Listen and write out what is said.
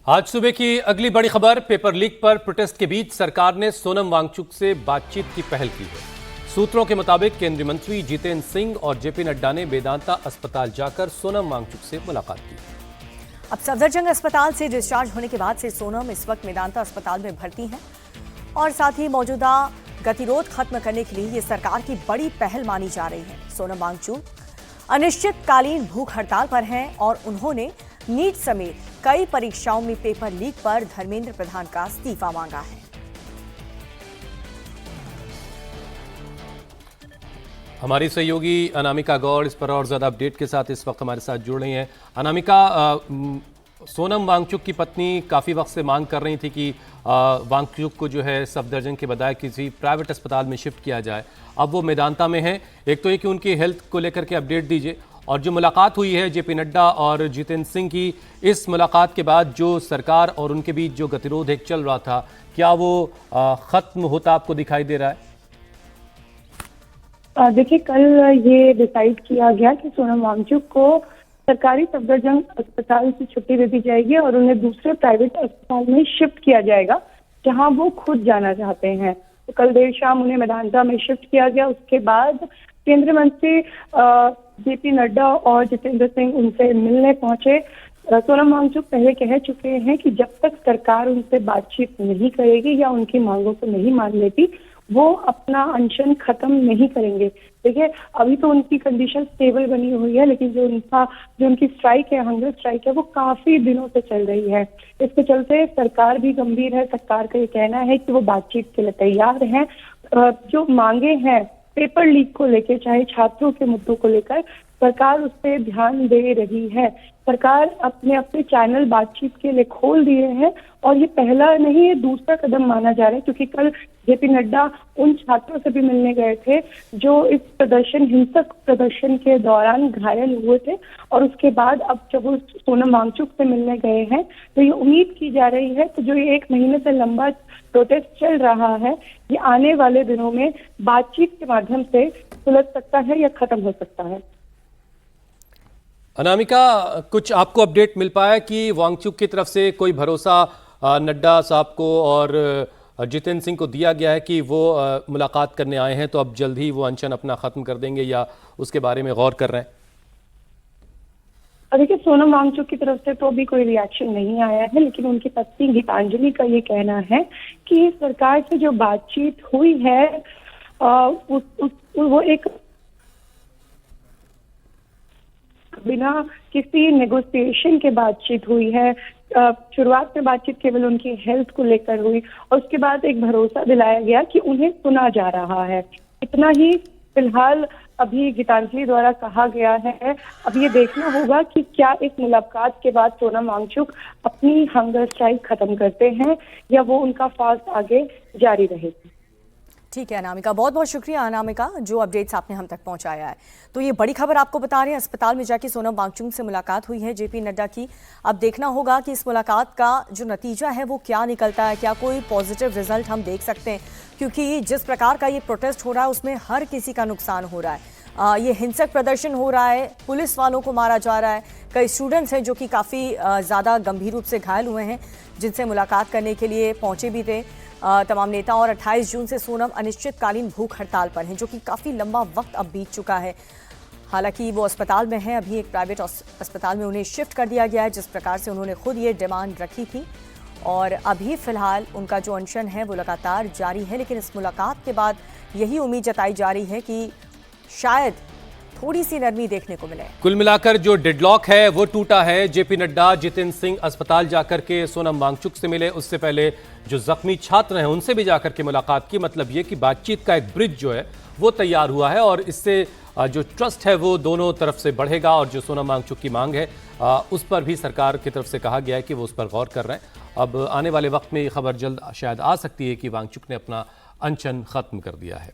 आज सुबह की अगली बड़ी खबर, पेपर लीक पर प्रोटेस्ट के बीच सरकार ने सोनम वांगचुक से बातचीत की पहल की है। सूत्रों के मुताबिक केंद्रीय मंत्री जितेंद्र सिंह और जेपी नड्डा ने वेदांता अस्पताल जाकर सोनम वांगचुक से मुलाकात की। अब सफदरजंग अस्पताल से डिस्चार्ज होने के बाद से सोनम इस वक्त वेदांता अस्पताल में भर्ती हैं और साथ ही मौजूदा गतिरोध खत्म करने के लिए ये सरकार की बड़ी पहल मानी जा रही है। सोनम वांगचुक अनिश्चितकालीन भूख हड़ताल पर हैं और उन्होंने नीट समेत कई परीक्षाओं में पेपर लीक पर धर्मेंद्र प्रधान का इस्तीफा मांगा है। हमारी सहयोगी अनामिका गौड़ इस पर और ज्यादा अपडेट के साथ इस वक्त हमारे साथ जुड़ रही हैं। अनामिका, सोनम वांगचुक की पत्नी काफी वक्त से मांग कर रही थी कि वांगचुक को जो है सफदरजंग के बजाय किसी प्राइवेट अस्पताल में शिफ्ट किया जाए। अब वो मेदांता में है। एक तो ये कि उनकी हेल्थ को लेकर के अपडेट दीजिए, और जो मुलाकात हुई है जेपी नड्डा और जितेंद्र सिंह की, इस मुलाकात के बाद जो सरकार और उनके बीच जो गतिरोध एक चल रहा था, क्या वो खत्म होता आपको दिखाई दे रहा है? देखिए, कल ये डिसाइड किया गया कि सोनम वांगचुक को सरकारी सफदरजंग अस्पताल से छुट्टी दे दी जाएगी और उन्हें दूसरे प्राइवेट अस्पताल में शिफ्ट किया जाएगा जहां वो खुद जाना चाहते हैं। तो कल देर शाम उन्हें मेदांता में शिफ्ट किया गया। उसके बाद केंद्रीय मंत्री जेपी नड्डा और जितेंद्र सिंह उनसे मिलने पहुंचे। सोनम वांगचुक पहले कह चुके हैं कि जब तक सरकार उनसे बातचीत नहीं करेगी या उनकी मांगों को नहीं मान लेती, वो अपना अनशन खत्म नहीं करेंगे। देखिए, अभी तो उनकी कंडीशन स्टेबल बनी हुई है, लेकिन जो उनकी स्ट्राइक है, हंगर स्ट्राइक है, वो काफी दिनों से चल रही है। इसके चलते सरकार भी गंभीर है। सरकार का ये कहना है कि वो बातचीत के लिए तैयार है। जो मांगे हैं पेपर लीक को लेकर, चाहे छात्रों के मुद्दों को लेकर, सरकार उस पर ध्यान दे रही है। सरकार अपने चैनल बातचीत के लिए खोल दिए हैं और ये पहला नहीं, ये दूसरा कदम माना जा रहा है, क्योंकि कल जेपी नड्डा उन छात्रों से भी मिलने गए थे जो इस हिंसक प्रदर्शन के दौरान घायल हुए थे। और उसके बाद अब जब वो सोनम वांगचुक से मिलने गए हैं, तो ये उम्मीद की जा रही है कि जो ये 1 महीने से लंबा प्रोटेस्ट चल रहा है, ये आने वाले दिनों में बातचीत के माध्यम से सुलझ सकता है या खत्म हो सकता है। अनामिका, कुछ आपको अपडेट मिल पाया कि वांगचुक की तरफ से कोई भरोसा नड्डा साहब को और जितेंद्र सिंह को दिया गया है कि वो मुलाकात करने आए हैं तो अब जल्द ही वो अनशन अपना खत्म कर देंगे, या उसके बारे में गौर कर रहे हैं? देखिए, सोनम वांगचुक की तरफ से तो अभी कोई रिएक्शन नहीं आया है, लेकिन उनकी पत्नी गीतांजलि का ये कहना है कि सरकार से जो बातचीत हुई है वो एक बिना किसी नेगोशिएशन के बातचीत हुई है। शुरुआत में बातचीत केवल उनकी हेल्थ को लेकर हुई और उसके बाद एक भरोसा दिलाया गया कि उन्हें सुना जा रहा है। इतना ही फिलहाल अभी गीतांजलि द्वारा कहा गया है। अब ये देखना होगा कि क्या इस मुलाकात के बाद सोनम वांगचुक अपनी हंगर स्ट्राइक खत्म करते हैं या वो उनका फास्ट आगे जारी रहेगी। ठीक है अनामिका, बहुत बहुत शुक्रिया अनामिका, जो अपडेट्स आपने हम तक पहुंचाया है। तो ये बड़ी खबर आपको बता रहे हैं, अस्पताल में जाके सोनम वांगचुक से मुलाकात हुई है जेपी नड्डा की। अब देखना होगा कि इस मुलाकात का जो नतीजा है वो क्या निकलता है, क्या कोई पॉजिटिव रिजल्ट हम देख सकते हैं, क्योंकि जिस प्रकार का ये प्रोटेस्ट हो रहा है उसमें हर किसी का नुकसान हो रहा है। ये हिंसक प्रदर्शन हो रहा है, पुलिस वालों को मारा जा रहा है, कई स्टूडेंट्स हैं जो कि काफ़ी ज़्यादा गंभीर रूप से घायल हुए हैं, जिनसे मुलाकात करने के लिए पहुँचे भी थे तमाम नेता। और 28 जून से सोनम अनिश्चितकालीन भूख हड़ताल पर हैं, जो कि काफ़ी लंबा वक्त अब बीत चुका है। हालांकि वो अस्पताल में हैं, अभी एक प्राइवेट अस्पताल में उन्हें शिफ्ट कर दिया गया है, जिस प्रकार से उन्होंने खुद ये डिमांड रखी थी। और अभी फिलहाल उनका जो अनशन है वो लगातार जारी है, लेकिन इस मुलाकात के बाद यही उम्मीद जताई जा रही है कि शायद थोड़ी सी नरमी देखने को मिले। कुल मिलाकर जो डेडलॉक है वो टूटा है। जेपी नड्डा, जितेंद्र सिंह अस्पताल जाकर के सोनम वांगचुक से मिले, उससे पहले जो जख्मी छात्र हैं उनसे भी जाकर के मुलाकात की। मतलब ये कि बातचीत का एक ब्रिज जो है वो तैयार हुआ है और इससे जो ट्रस्ट है वो दोनों तरफ से बढ़ेगा। और जो सोनम वांगचुक की मांग है उस पर भी सरकार की तरफ से कहा गया है कि वो उस पर गौर कर रहे हैं। अब आने वाले वक्त में ये खबर जल्द शायद आ सकती है कि वांगचुक ने अपना अनशन खत्म कर दिया है।